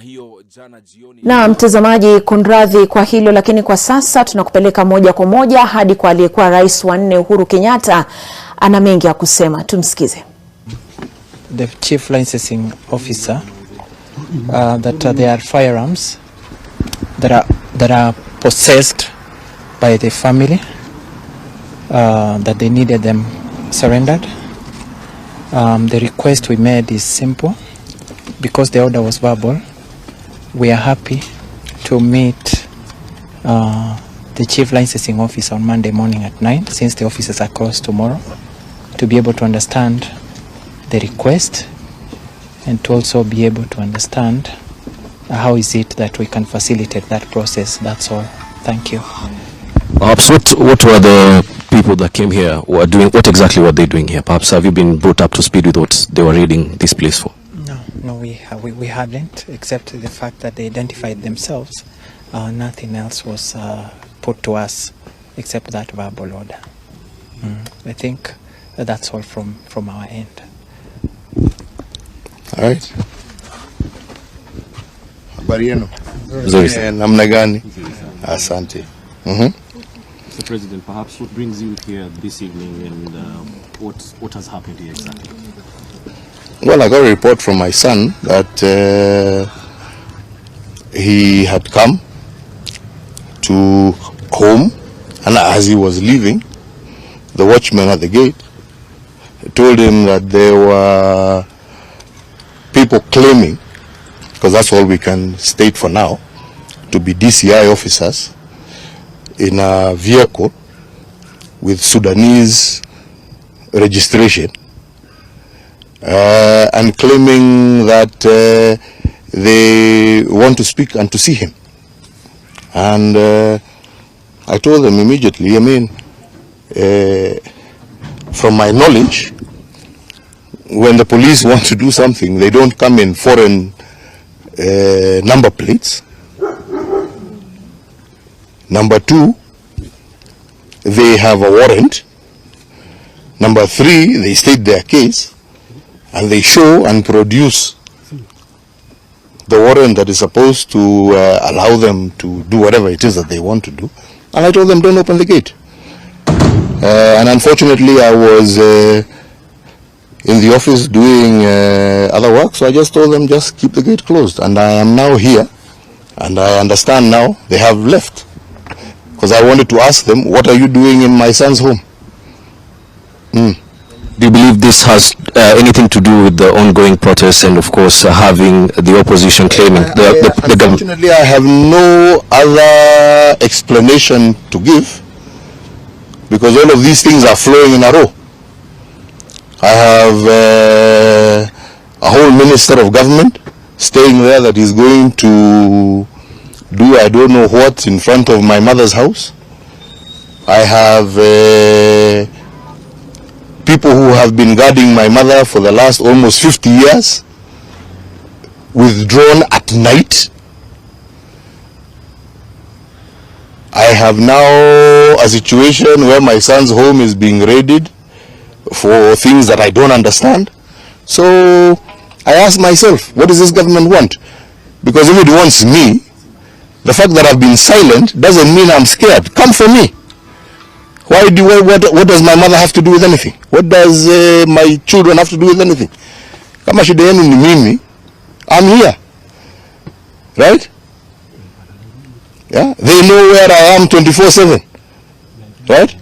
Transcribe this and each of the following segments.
hiyo jana jioni. Na mtazamaji, kunradhi kwa hilo, lakini kwa sasa tunakupeleka moja kwa moja hadi kwa aliyekuwa rais wa 4 Uhuru Kenyatta. Ana mengi ya kusema, tumsikize. The chief licensing officer that there are firearms that are possessed by the family, that they needed them surrendered. The request we made is simple. Because the order was verbal, we are happy to meet the chief licensing officer on Monday morning at 9, since the offices are closed tomorrow, to be able to understand the request and to also be able to understand how is it that we can facilitate that process. That's all. Thank you. Perhaps what were the people that came here were doing? What exactly were they doing here? Perhaps have you been brought up to speed with what they were raiding this place for? No, we hadn't, except the fact that they identified themselves. Nothing else was put to us except that verbal order. I think that's all from our end. All right. Habari yenu? Namna gani? Asante. Mr. President, perhaps what brings you here this evening, and what has happened here exactly? Well, I got a report from my son that he had come to home, and as he was leaving, the watchman at the gate told him that there were people claiming, because that's all we can state for now, to be DCI officers in a vehicle with Sudanese registration, and claiming that they want to speak and to see him. And I told them immediately, I mean, from my knowledge, when the police want to do something, they don't come in foreign number plates. Number 2, they have a warrant. Number 3, they state their case, and they show and produce the warrant that is supposed to allow them to do whatever it is that they want to do. And I told them, don't open the gate. And unfortunately, I was in the office doing other work, so I just told them, just keep the gate closed. And I am now here, and I understand now they have left. Because I wanted to ask them, what are you doing in my son's home? Do you believe this has anything to do with the ongoing protests and, of course, having the opposition claiming the government? Unfortunately, I have no other explanation to give, because all of these things are flowing in a row. I have a whole minister of government staying there that is going to do I don't know what in front of my mother's house. I have people who have been guarding my mother for the last almost 50 years, withdrawn at night. I have now a situation where my son's home is being raided for things that I don't understand. So I ask myself, what does this government want? Because if it wants me, the fact that I've been silent doesn't mean I'm scared. Come for me. What does my mother have to do with anything? What does my children have to do with anything? Kama shida yenu ni mimi, I'm here. Right? Yeah? They know where I am 24/7. Right?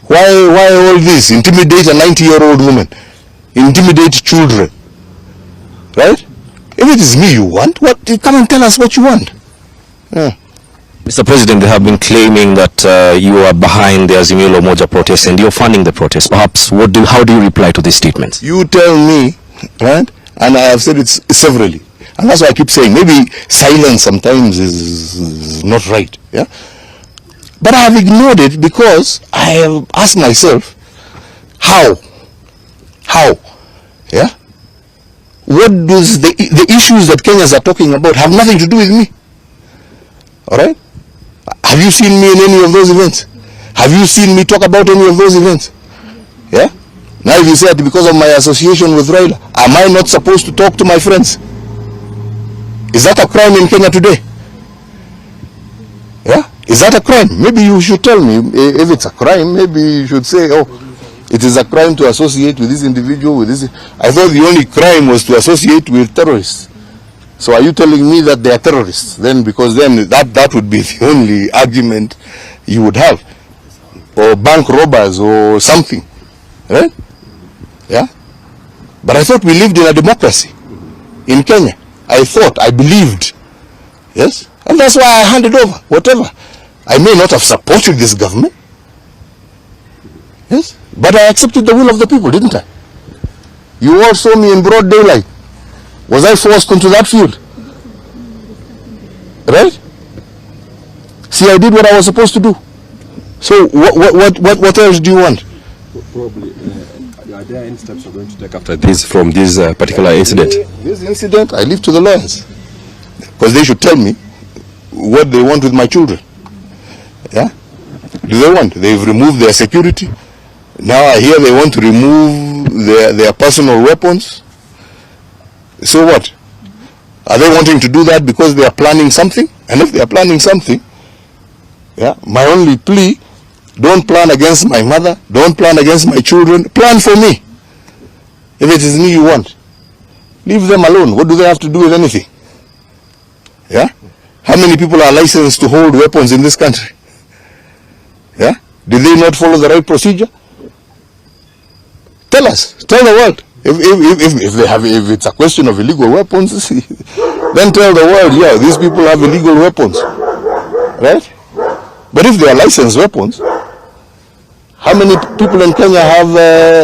Why all this? Intimidate a 90-year-old woman. Intimidate children. Right? If it is me you want, come and tell us what you want. Yeah. Mr. President, they have been claiming that you are behind the Azimio la Umoja protest and you're funding the protest. Perhaps, how do you reply to these statements? You tell me, right? And I have said it severally. And that's why I keep saying, maybe silence sometimes is not right. Yeah? But I have ignored it because I have asked myself, how? Yeah? What does the issues that Kenyans are talking about have nothing to do with me? All right? Have you seen me in any of those events? Have you seen me talk about any of those events? Yeah? Now if you say that because of my association with Raila, am I not supposed to talk to my friends? Is that a crime in Kenya today? Yeah? Is that a crime? Maybe you should tell me if it's a crime. Maybe you should say, oh, it is a crime to associate with this individual, with this. I thought the only crime was to associate with terrorists. So are you telling me that they are terrorists? Then, because then that would be the only argument you would have. Or bank robbers or something. Right? Yeah? But I thought we lived in a democracy in Kenya. I believed. Yes? And that's why I handed over, whatever. I may not have supported this government. Yes? But I accepted the will of the people, didn't I? You all saw me in broad daylight. Was I forced into that field? Right? See, I did what I was supposed to do. So what else do you want? Probably, are there any steps you're going to take after this from this particular incident? This incident, I leave to the lawyers. Because they should tell me what they want with my children. Yeah? Do they want? They've removed their security. Now I hear they want to remove their personal weapons. So what? Are they wanting to do that because they are planning something? And if they are planning something, yeah, my only plea, don't plan against my mother, don't plan against my children, plan for me. If it is me you want, leave them alone. What do they have to do with anything? Yeah? How many people are licensed to hold weapons in this country? Yeah? Did they not follow the right procedure? Tell us, tell the world. If it's a question of illegal weapons, then tell the world, yeah, these people have illegal weapons. Right? But if they are licensed weapons, how many people in Kenya have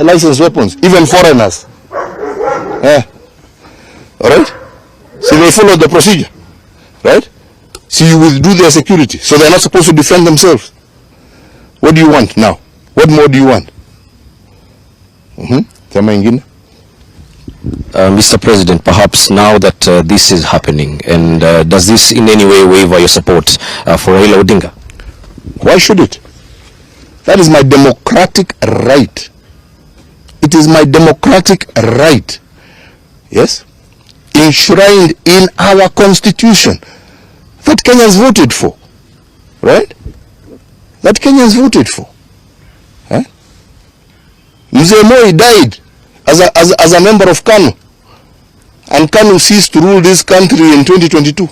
licensed weapons? Even foreigners. Alright? So they follow the procedure. Right? So you withdrew their security. So they're not supposed to defend themselves. What do you want now? What more do you want? Mr. President, perhaps now that this is happening, and does this in any way waiver your support for Raila Odinga? Why should it? That is my democratic right. It is my democratic right. Yes? Enshrined in our constitution that Kenyans voted for. Right? That Kenyans voted for. Mzee Moi died as a member of KANU, and KANU ceased to rule this country in 2022.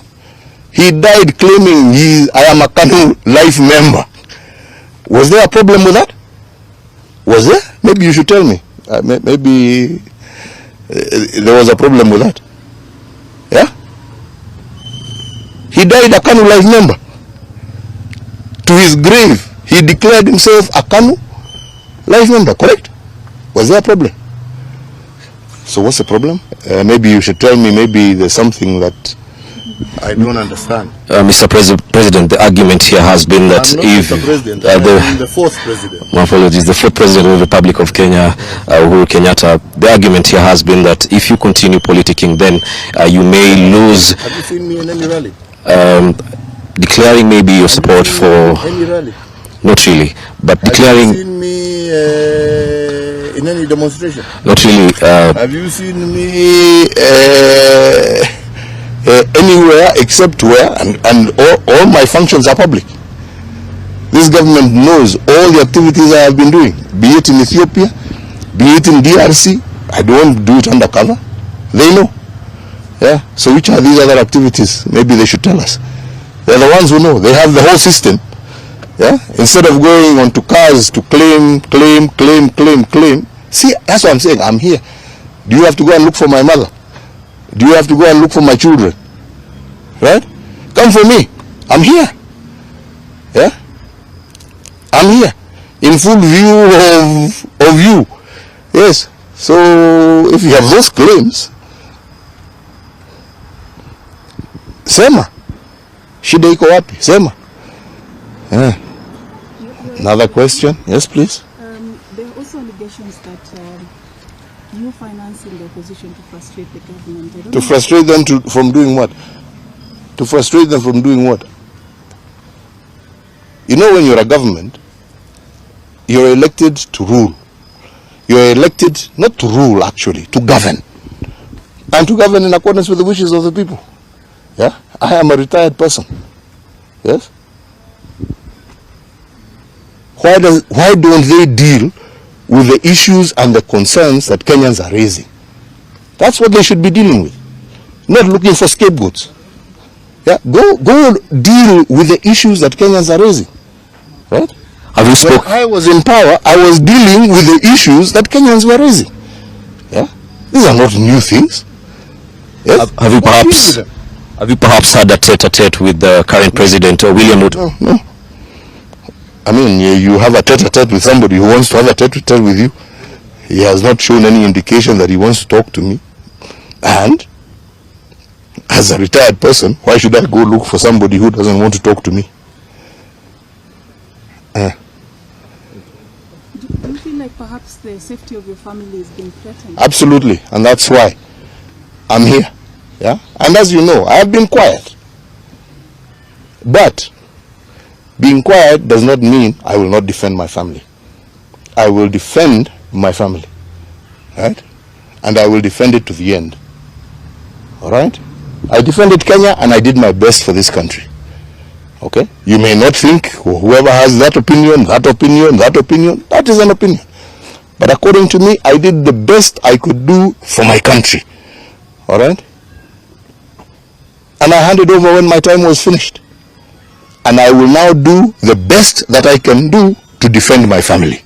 He died claiming I am a KANU life member. Was there a problem with that? Was there? Maybe you should tell me. Maybe there was a problem with that. Yeah? He died a KANU life member. To his grave, he declared himself a KANU life member, correct? Was there a problem? So what's the problem? Maybe you should tell me, maybe there's something that I don't understand. Mr. President, the argument here has been that if the fourth president. My apologies, the fourth president of the Republic of Kenya, Uhuru Kenyatta, the argument here has been that if you continue politicking, then you may lose. Have you seen me in any rally? Declaring maybe your support for. Any rally? Not really, but declaring. Have you seen me in any demonstration? Not really. Have you seen me anywhere except where, and all my functions are public. This government knows all the activities I have been doing, be it in Ethiopia, be it in DRC. I don't do it undercover. They know. Yeah. So which are these other activities? Maybe they should tell us. They're the ones who know. They have the whole system. Yeah. Instead of going onto cars to claim. See, that's what I'm saying. I'm here. Do you have to go and look for my mother? Do you have to go and look for my children? Right? Come for me. I'm here. Yeah? I'm here. In full view of you. Yes. So, if you have those claims, sema. Shida iko wapi? Sema. Yeah. Another question? Yes, please. There are also allegations that you financing the opposition to frustrate the government. To frustrate them from doing what? To frustrate them from doing what? You know, when you're a government, you're elected to rule. You're elected not to rule, actually, to govern. And to govern in accordance with the wishes of the people. Yeah, I am a retired person. Yes. Why don't they deal with the issues and the concerns that Kenyans are raising? That's what they should be dealing with, not looking for scapegoats. Yeah, go deal with the issues that Kenyans are raising, right? Have you spoken? When I was in power, I was dealing with the issues that Kenyans were raising. Yeah, these are not new things. Yes? Have you perhaps had a tete-a-tete with the current president, William Ruto? No. I mean, you have a tete-a-tete with somebody who wants to have a tete-a-tete with you. He has not shown any indication that he wants to talk to me. And as a retired person, why should I go look for somebody who doesn't want to talk to me? Do you feel like perhaps the safety of your family is being threatened? Absolutely, and that's why I'm here. Yeah, and as you know, I have been quiet. But being quiet does not mean I will not defend my family. I will defend my family, right? And I will defend it to the end. All right? I defended Kenya and I did my best for this country. Okay? You may not think, whoever has that opinion, that is an opinion. But according to me, I did the best I could do for my country. All right? And I handed over when my time was finished. And I will now do the best that I can do to defend my family.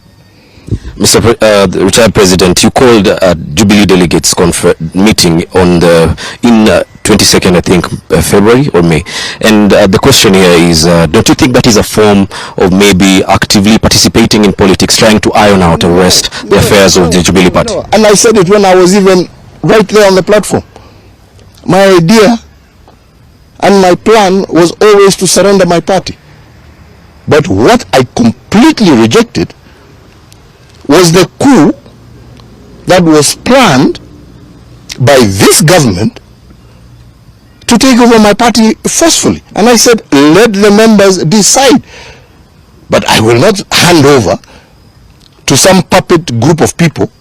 Mr. The retired president, you called a Jubilee delegates meeting on in 22nd, I think, February or May. And the question here is, don't you think that is a form of maybe actively participating in politics, trying to iron out and rest the affairs of the Jubilee Party? No. And I said it when I was even right there on the platform. My idea and my plan was always to surrender my party. But what I completely rejected was the coup that was planned by this government to take over my party forcefully. And I said, let the members decide. But I will not hand over to some puppet group of people,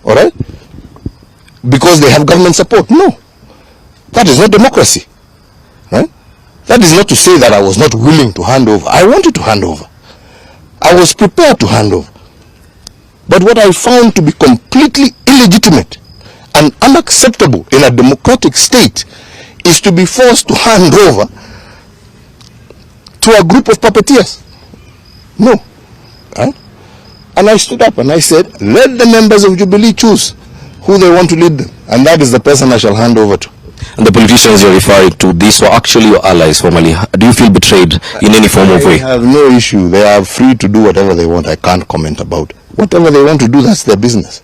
all right, because they have government support. No, that is not democracy. Right? That is not to say that I was not willing to hand over. I wanted to hand over. I was prepared to hand over. But what I found to be completely illegitimate and unacceptable in a democratic state is to be forced to hand over to a group of puppeteers. No. Right? And I stood up and I said, let the members of Jubilee choose who they want to lead them. And that is the person I shall hand over to. And the politicians you're referring to, these were actually your allies formerly. Do you feel betrayed in any form of way? I have no issue. They are free to do whatever they want. I can't comment about. Whatever they want to do, that's their business.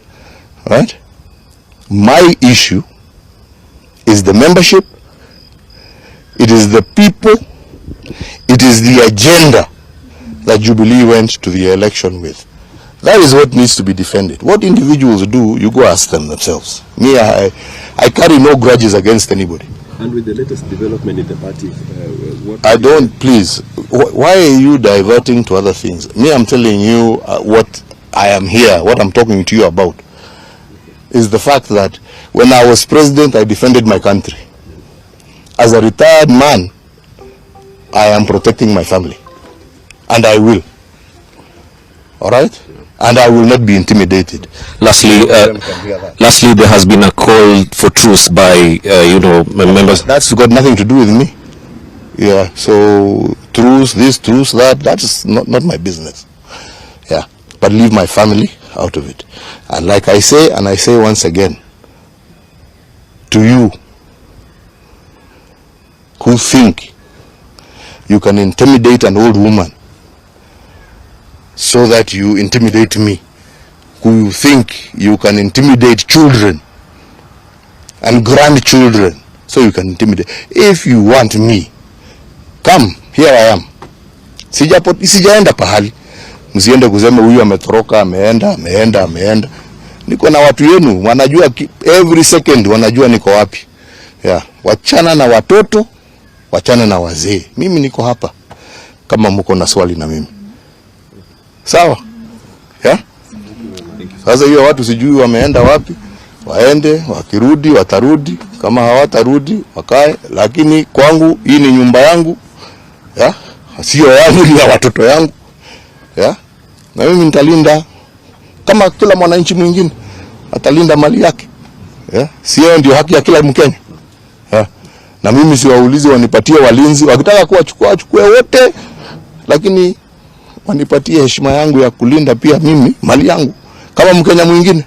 Right? My issue is the membership. It is the people. It is the agenda that Jubilee went to the election with. That is what needs to be defended. What individuals do, you go ask them themselves. Me, I carry no grudges against anybody. And with the latest development in the party, what... I don't, please. Why are you diverting to other things? Me, I'm telling you what I am here, what I'm talking to you about, is the fact that when I was president, I defended my country. As a retired man, I am protecting my family. And I will. All right? And I will not be intimidated. Lastly, there has been a call for truce by, members. That's got nothing to do with me. Yeah, so truce, this, truce, that's not my business. Yeah, but leave my family out of it. And like I say, and I say once again, to you who think you can intimidate an old woman so that you intimidate me, who think you can intimidate children and grandchildren so you can intimidate. If you want me, come, here I am. Sijaenda pahali. Msiende kusema huyu ametoroka, ameenda. Niko na watu yenu, wanajua every second, wanajua niko wapi. Yeah, wachana na watoto, wachana na wazee. Mimi niko hapa kama mko na swali na mimi. Sawa? Yeah? Sasa hiyo watu sijui wameenda wapi, waende, wakirudi watarudi, kama hawatarudi wakae, lakini kwangu hii ni nyumba yangu, ya sio yangu, ni ya watoto yangu, ya na mimi nitalinda kama kila mwananchi mwingine atalinda mali yake, ya sio ndio haki ya kila Mkenya, ya na mimi siwaulizi wanipatie walinzi, wakitaka kuwachukua achukue wote, lakini wanipatie heshima yangu ya kulinda pia mimi mali yangu kama Mkenya mwingine.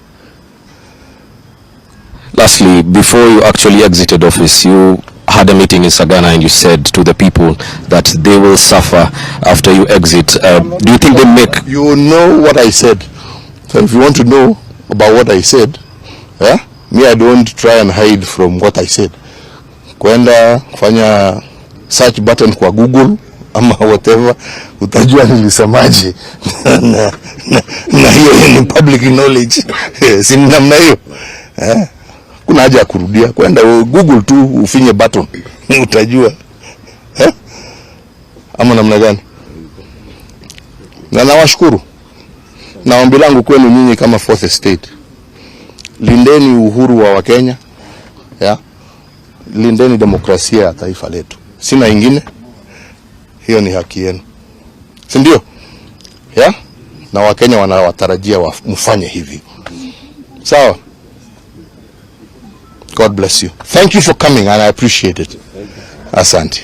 Lastly, before you actually exited office, you had a meeting in Sagana and you said to the people that they will suffer after you exit. Do you think they make... You know what I said. So if you want to know about what I said, me, I don't try and hide from what I said. Kwenda kufanya search button kwa Google ama whatever, utajua nilisemaje. Na hiyo ni public knowledge. Si namna hiyo. Kuna haja ya kurudia, kwenda Google tu ufinye button utajua. Ama namna gani? Na nawashukuru. Na ombi langu kwenu nyinyi kama fourth estate, lindeni uhuru wa Wakenya, lindeni demokrasia ya taifa letu. Sina ingine, hiyo ni haki yenu, si ndio? Na Wakenya wanawatarajia mfanye hivi. Sawa? God bless you. Thank you for coming and I appreciate it. Asante.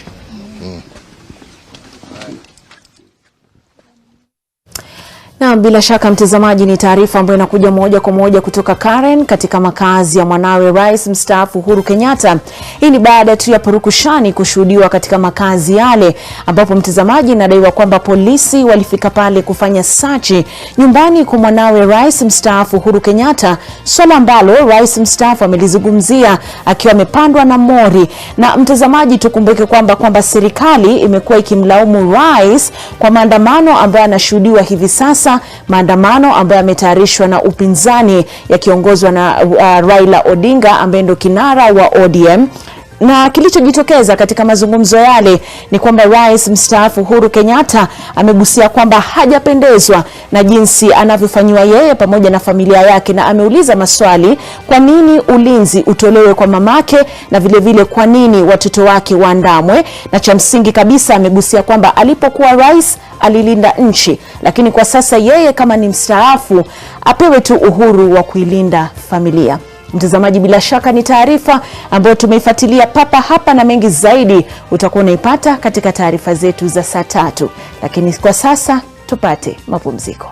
Na bila shaka mtazamaji, ni taarifa ambayo inakuja moja kwa moja kutoka Karen katika makazi ya mwanawe Rais mstaafu Uhuru Kenyatta. Hii ni baada tu ya purukushani kushuhudiwa katika makazi yale, ambapo mtazamaji, inadaiwa kwamba polisi walifika pale kufanya sachi nyumbani kwa mwanawe Rais mstaafu Uhuru Kenyatta, swala ambalo Rais mstaafu amelizungumzia akiwa amepandwa na mori. Na mtazamaji, tukumbuke kwamba serikali imekuwa ikimlaumu Rais kwa maandamano ambayo yanashuhudiwa hivi sasa, maandamano ambayo yametayarishwa na upinzani yakiongozwa na Raila Odinga ambaye ndo kinara wa ODM. Na kilichojitokeza katika mazungumzo yale ni kwamba Rais mstaafu Uhuru Kenyatta amegusia kwamba hajapendezwa na jinsi anavyofanywa yeye pamoja na familia yake, na ameuliza maswali: kwa nini ulinzi utolewe kwa mamake, na vile vile kwa nini watoto wake waandamwe? Na cha msingi kabisa amegusia kwamba alipokuwa rais alilinda nchi, lakini kwa sasa yeye kama ni mstaafu apewe tu uhuru wa kuilinda familia. Mtazamaji, bila shaka ni taarifa ambayo tumeifuatilia papa hapa, na mengi zaidi utakuwa unaipata katika taarifa zetu za saa 3. Lakini kwa sasa tupate mapumziko.